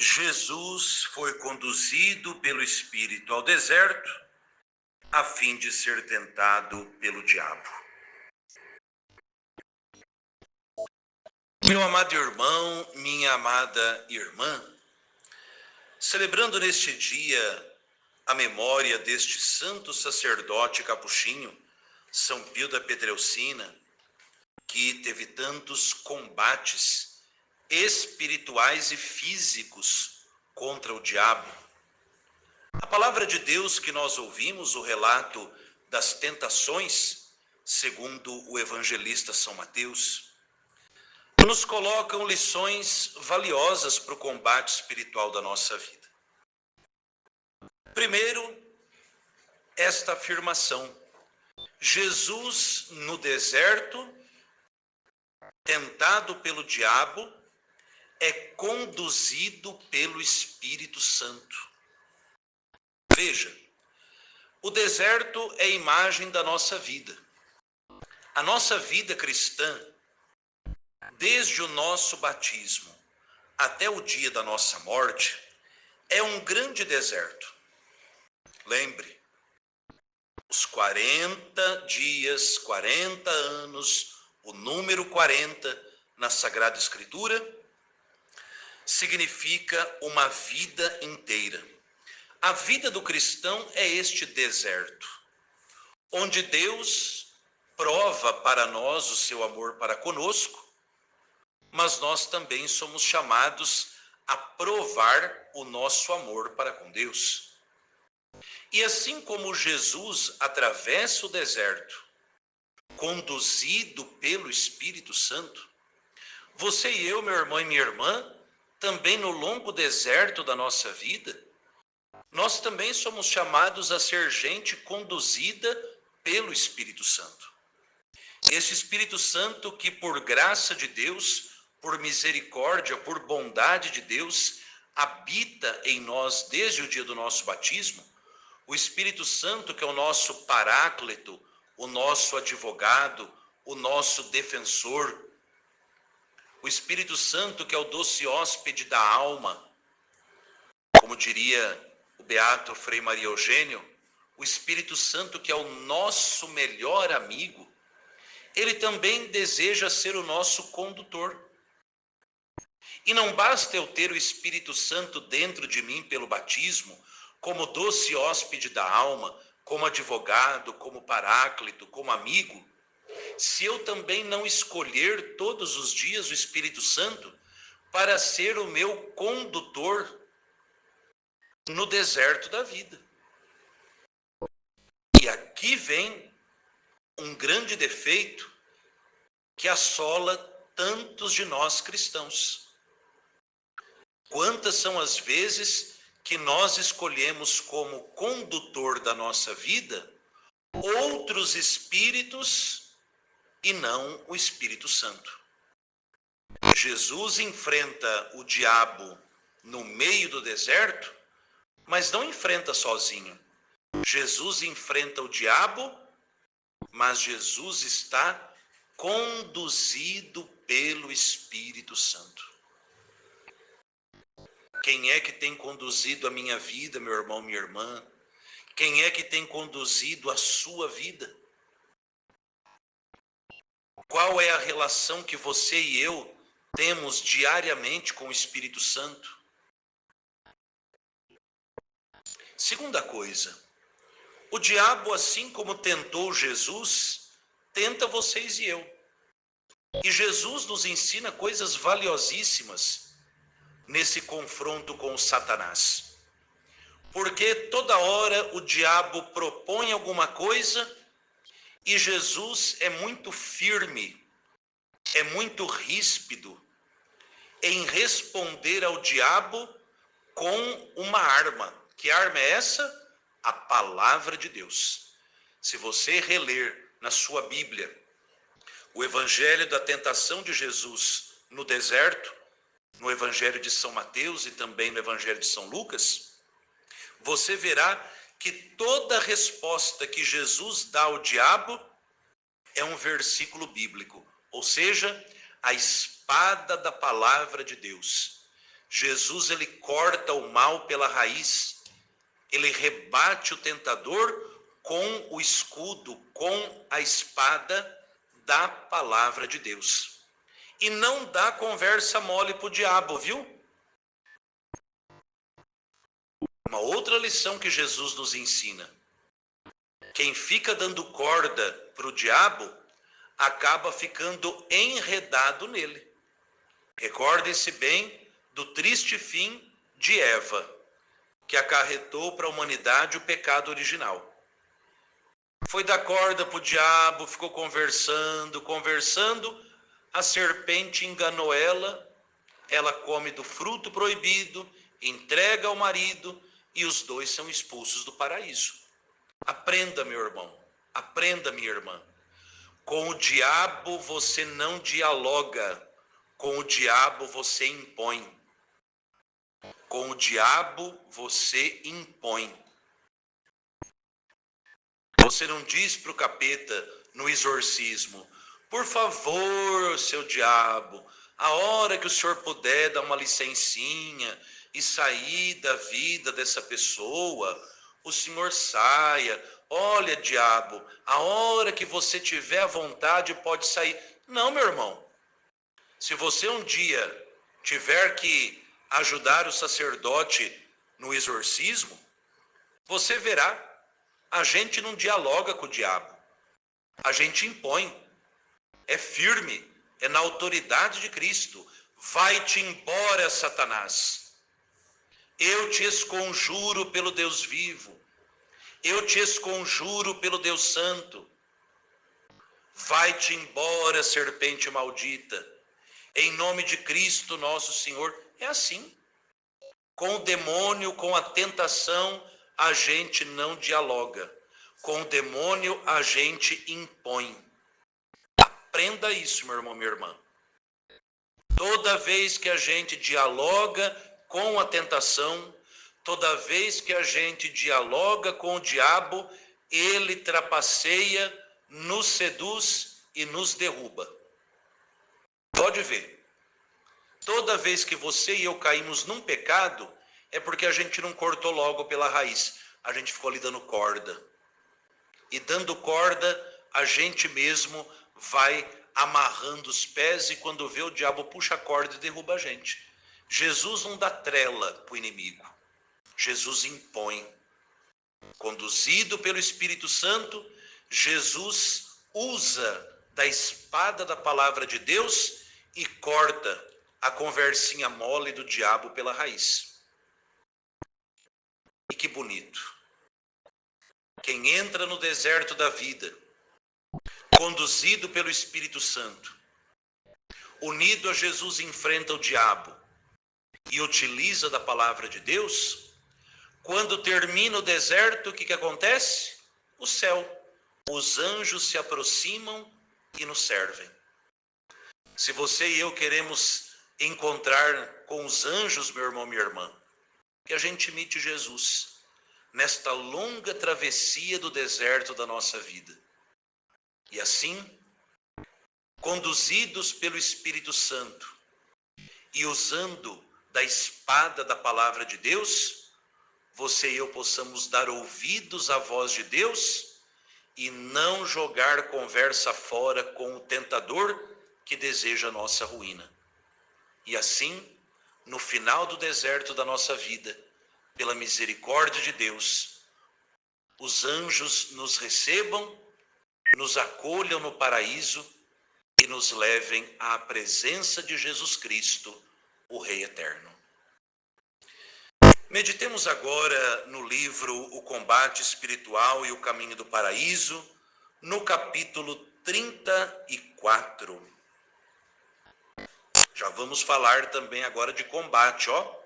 Jesus foi conduzido pelo Espírito ao deserto, a fim de ser tentado pelo diabo. Meu amado irmão, minha amada irmã, celebrando neste dia a memória deste santo sacerdote capuchinho, São Pio da Pietrelcina, que teve tantos combates espirituais e físicos contra o diabo. A palavra de Deus que nós ouvimos, o relato das tentações, segundo o evangelista São Mateus, nos colocam lições valiosas para o combate espiritual da nossa vida. Primeiro, esta afirmação: Jesus no deserto, tentado pelo diabo, é conduzido pelo Espírito Santo. Veja, o deserto é a imagem da nossa vida. A nossa vida cristã, desde o nosso batismo até o dia da nossa morte, é um grande deserto. Lembre, os 40 dias, 40 anos, o número 40 na Sagrada Escritura, significa uma vida inteira. A vida do cristão é este deserto, onde Deus prova para nós o seu amor para conosco, mas nós também somos chamados a provar o nosso amor para com Deus. E assim como Jesus atravessa o deserto, conduzido pelo Espírito Santo, você e eu, meu irmão e minha irmã, também no longo deserto da nossa vida, nós também somos chamados a ser gente conduzida pelo Espírito Santo. Esse Espírito Santo que, por graça de Deus, por misericórdia, por bondade de Deus, habita em nós desde o dia do nosso batismo. O Espírito Santo que é o nosso paráclito, o nosso advogado, o nosso defensor. O Espírito Santo que é o doce hóspede da alma. Como diria o beato Frei Maria Eugênio, o Espírito Santo que é o nosso melhor amigo, ele também deseja ser o nosso condutor. E não basta eu ter o Espírito Santo dentro de mim pelo batismo, como doce hóspede da alma, como advogado, como paráclito, como amigo, se eu também não escolher todos os dias o Espírito Santo para ser o meu condutor no deserto da vida. E aqui vem um grande defeito que assola tantos de nós cristãos. Quantas são as vezes que nós escolhemos como condutor da nossa vida outros espíritos e não o Espírito Santo? Jesus enfrenta o diabo no meio do deserto, mas não enfrenta sozinho. Jesus enfrenta o diabo, mas Jesus está conduzido pelo Espírito Santo. Quem é que tem conduzido a minha vida, meu irmão, minha irmã? Quem é que tem conduzido a sua vida? Qual é a relação que você e eu temos diariamente com o Espírito Santo? Segunda coisa, o diabo, assim como tentou Jesus, tenta vocês e eu. E Jesus nos ensina coisas valiosíssimas nesse confronto com Satanás. Porque toda hora o diabo propõe alguma coisa e Jesus é muito firme, é muito ríspido em responder ao diabo com uma arma. Que arma é essa? A palavra de Deus. Se você reler na sua Bíblia o Evangelho da tentação de Jesus no deserto, no Evangelho de São Mateus e também no Evangelho de São Lucas, você verá que toda resposta que Jesus dá ao diabo é um versículo bíblico, ou seja, a espada da palavra de Deus. Jesus, ele corta o mal pela raiz. Ele rebate o tentador com o escudo, com a espada da palavra de Deus. E não dá conversa mole para o diabo, viu? Uma outra lição que Jesus nos ensina. Quem fica dando corda para o diabo, acaba ficando enredado nele. Recordem-se bem do triste fim de Eva, que acarretou para a humanidade o pecado original. Foi dar corda para o diabo, ficou conversando, a serpente enganou ela come do fruto proibido, entrega ao marido e os dois são expulsos do paraíso. Aprenda, meu irmão, aprenda, minha irmã. Com o diabo você não dialoga, com o diabo você impõe. Com o diabo você impõe. Você não diz para o capeta no exorcismo: por favor, seu diabo, a hora que o senhor puder dar uma licencinha e sair da vida dessa pessoa, o senhor saia. Olha, diabo, a hora que você tiver vontade pode sair. Não, meu irmão. Se você um dia tiver que ajudar o sacerdote no exorcismo, você verá, a gente não dialoga com o diabo. A gente impõe. É firme, é na autoridade de Cristo. Vai-te embora, Satanás. Eu te esconjuro pelo Deus vivo. Eu te esconjuro pelo Deus santo. Vai-te embora, serpente maldita. Em nome de Cristo nosso Senhor. É assim. Com o demônio, com a tentação, a gente não dialoga. Com o demônio, a gente impõe. Aprenda isso, meu irmão, minha irmã. Toda vez que a gente dialoga com a tentação, toda vez que a gente dialoga com o diabo, ele trapaceia, nos seduz e nos derruba. Pode ver. Toda vez que você e eu caímos num pecado, é porque a gente não cortou logo pela raiz. A gente ficou ali dando corda. E dando corda, a gente mesmo vai amarrando os pés e quando vê o diabo puxa a corda e derruba a gente. Jesus não dá trela para o inimigo. Jesus impõe. Conduzido pelo Espírito Santo, Jesus usa da espada da palavra de Deus e corta a conversinha mole do diabo pela raiz. E que bonito. Quem entra no deserto da vida, conduzido pelo Espírito Santo, unido a Jesus, enfrenta o diabo e utiliza da palavra de Deus, quando termina o deserto, o que acontece? O céu. Os anjos se aproximam e nos servem. Se você e eu queremos encontrar com os anjos, meu irmão, minha irmã, que a gente imite Jesus nesta longa travessia do deserto da nossa vida. E assim, conduzidos pelo Espírito Santo e usando da espada da palavra de Deus, você e eu possamos dar ouvidos à voz de Deus e não jogar conversa fora com o tentador que deseja a nossa ruína. E assim, no final do deserto da nossa vida, pela misericórdia de Deus, os anjos nos recebam, nos acolham no paraíso e nos levem à presença de Jesus Cristo, o Rei Eterno. Meditemos agora no livro O Combate Espiritual e o Caminho do Paraíso, no capítulo 34. Já vamos falar também agora de combate, ó.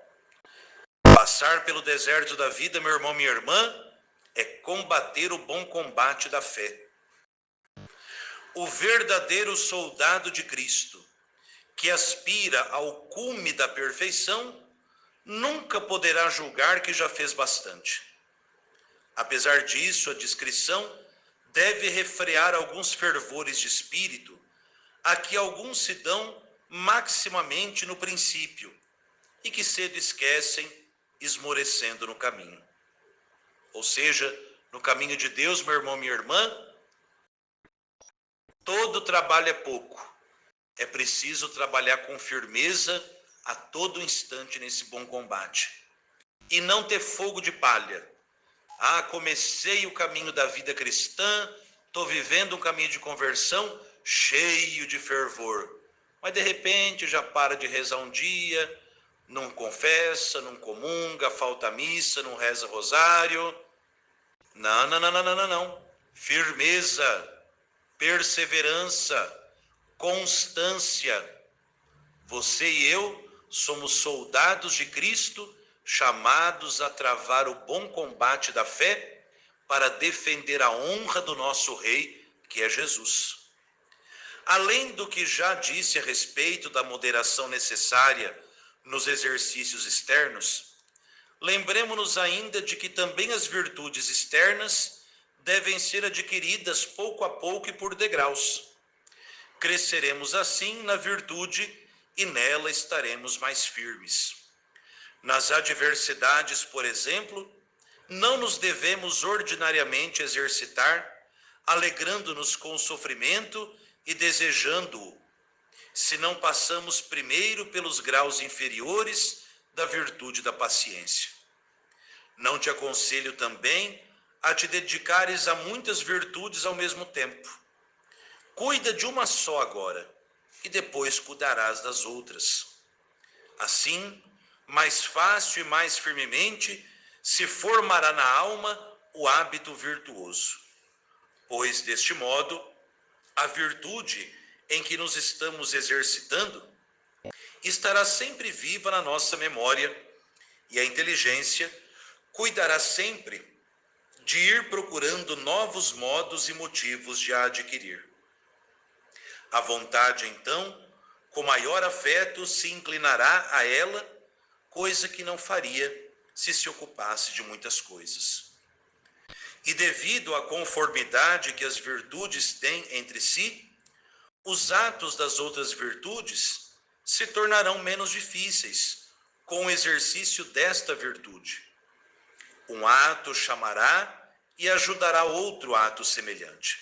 Passar pelo deserto da vida, meu irmão, minha irmã, é combater o bom combate da fé. O verdadeiro soldado de Cristo, que aspira ao cume da perfeição, nunca poderá julgar que já fez bastante. Apesar disso, a discrição deve refrear alguns fervores de espírito, a que alguns se dão maximamente no princípio, e que cedo esquecem, esmorecendo no caminho. Ou seja, no caminho de Deus, meu irmão, minha irmã, todo trabalho é pouco. É preciso trabalhar com firmeza a todo instante nesse bom combate. E não ter fogo de palha. Ah, comecei o caminho da vida cristã, estou vivendo um caminho de conversão cheio de fervor. Mas de repente já para de rezar um dia, não confessa, não comunga, falta a missa, não reza rosário. Não, não, não, não, não, não, não. Firmeza, perseverança, constância. Você e eu somos soldados de Cristo, chamados a travar o bom combate da fé para defender a honra do nosso Rei, que é Jesus. Além do que já disse a respeito da moderação necessária nos exercícios externos, lembremos-nos ainda de que também as virtudes externas devem ser adquiridas pouco a pouco e por degraus. Cresceremos assim na virtude e nela estaremos mais firmes. Nas adversidades, por exemplo, não nos devemos ordinariamente exercitar, alegrando-nos com o sofrimento e desejando-o, se não passamos primeiro pelos graus inferiores da virtude da paciência. Não te aconselho também a te dedicares a muitas virtudes ao mesmo tempo. Cuida de uma só agora, e depois cuidarás das outras. Assim, mais fácil e mais firmemente se formará na alma o hábito virtuoso. Pois, deste modo, a virtude em que nos estamos exercitando estará sempre viva na nossa memória e a inteligência cuidará sempre de ir procurando novos modos e motivos de a adquirir. A vontade, então, com maior afeto se inclinará a ela, coisa que não faria se ocupasse de muitas coisas. E devido à conformidade que as virtudes têm entre si, os atos das outras virtudes se tornarão menos difíceis com o exercício desta virtude. Um ato chamará e ajudará outro ato semelhante.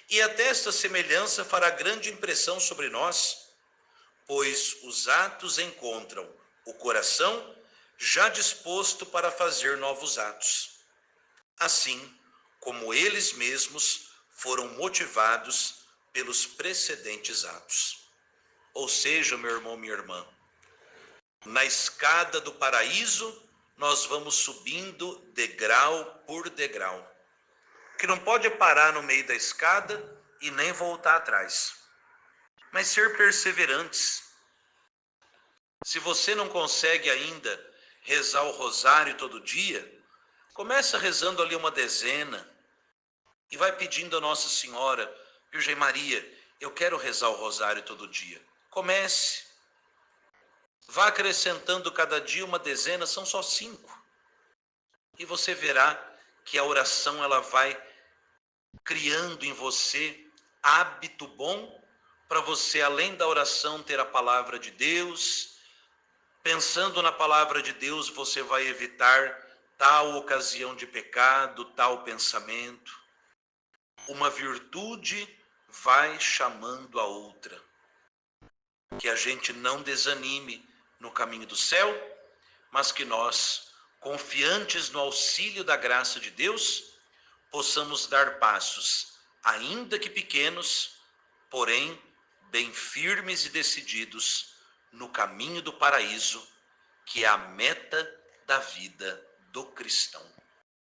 E até esta semelhança fará grande impressão sobre nós, pois os atos encontram o coração já disposto para fazer novos atos, assim como eles mesmos foram motivados pelos precedentes atos. Ou seja, meu irmão, minha irmã, na escada do paraíso, nós vamos subindo degrau por degrau, que não pode parar no meio da escada e nem voltar atrás, mas ser perseverantes. Se você não consegue ainda rezar o rosário todo dia, começa rezando ali uma dezena e vai pedindo a Nossa Senhora, Virgem Maria, eu quero rezar o rosário todo dia. Comece. Vá acrescentando cada dia uma dezena, são só 5. E você verá que a oração ela vai criando em você hábito bom para você, além da oração, ter a palavra de Deus. Pensando na palavra de Deus, você vai evitar tal ocasião de pecado, tal pensamento. Uma virtude vai chamando a outra. Que a gente não desanime no caminho do céu, mas que nós, confiantes no auxílio da graça de Deus, possamos dar passos, ainda que pequenos, porém bem firmes e decididos no caminho do paraíso, que é a meta da vida do cristão.